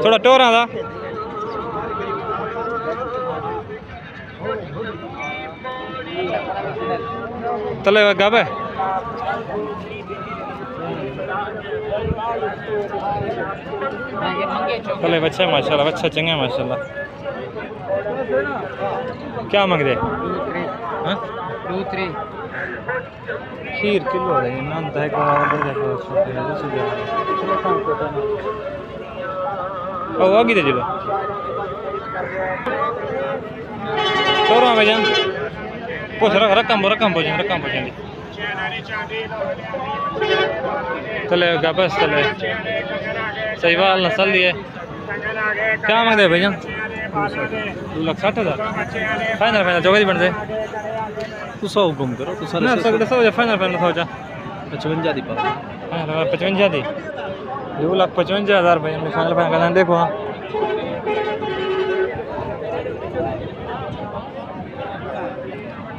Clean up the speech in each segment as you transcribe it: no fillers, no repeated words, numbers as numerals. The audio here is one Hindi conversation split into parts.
थोड़ा टोरा दा तले गब है तले बच्चा है माशाल्लाह, बच्चा चंगा है माशाल्लाह। क्या मांग दे? खीर किलो है ना, दही का ऑर्डर देखो ओ आगे दे चलो तोरा भाईजान पूछ रकम पूछेंगे चले बस चले सही बाल नस्ल दी है। क्या मांगते हैं भैया? 2,60,000 फाइनल जो बन दे तू 100 गुम करो तू सारे फाइनल 100 55 दी 55 दी 2,55,000 भैया फाइनल देखो। हाँ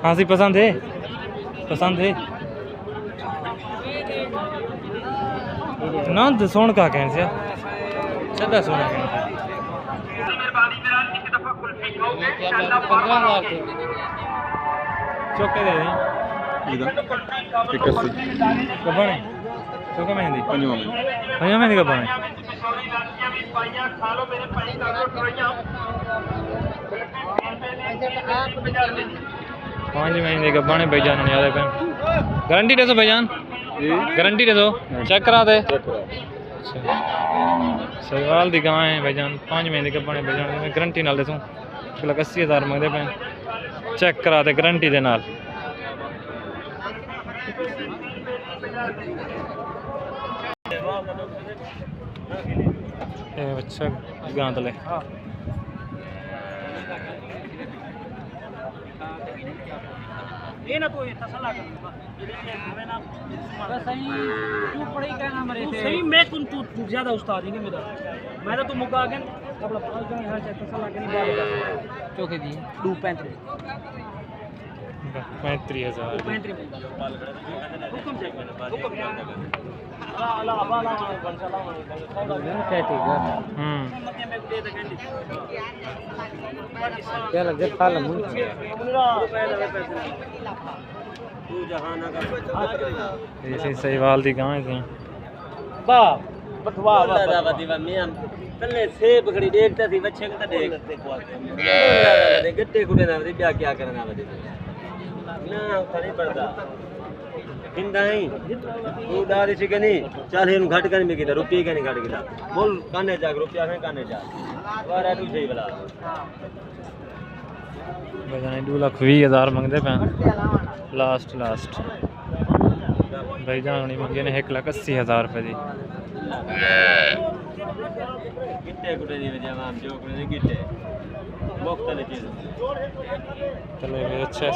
हाँ सी पसंद है ना सोन का कहन से सदा सोना चौके दे कबाने चौका मेहंदी भैया मेहंदी कबाने 5 महीने के बने भाईजान याद है। गारंटी दे दो भाईजान, गारंटी दे दो, चेक करा दे। सवाल दी गां है भाईजान, 5 महीने के बने भाईजान गारंटी नाल दे दूं। 80,000 मंगदे पे, चेक करा दे गारंटी दे नाल। ए अच्छा गां तले ये ना तो तसल्ला कर हमें ना बस सही तू पढ़ी क्या नाम रे सही मैं तू ज्यादा उस्ताद ही नहीं मेरा मैं तो मुका के कपड़ा पाल के यहां से तसल्ला के नहीं बात चौके दी 235 35,000 हुक्म चेक हुक्म अला अला इंशाल्लाह क्या ठीक है क्या लग गया खाला तू जहाना का ऐसे सहीवाल दी गां है बा बटवा दादा दी मियां तले सेब खड़ी देखता थी बच्चे को देख गट्टे कुड़े ना दे क्या करना बदे ना खड़ी पड़दा हिंदाई तू दादी चिकनी चल इन घट कर में किला रुपये के नहीं घट किला बोल काने जा रुपया है काने जा वारा तू सही वाला भाईजान 2,20,000 मंगदे पे लास्ट भाईजान ने मंगे ने 1,80,000 रुपए दी कितने गुडे दी वजह हम जो करे कितने मुख्तलिफ चीज चलो ये अच्छा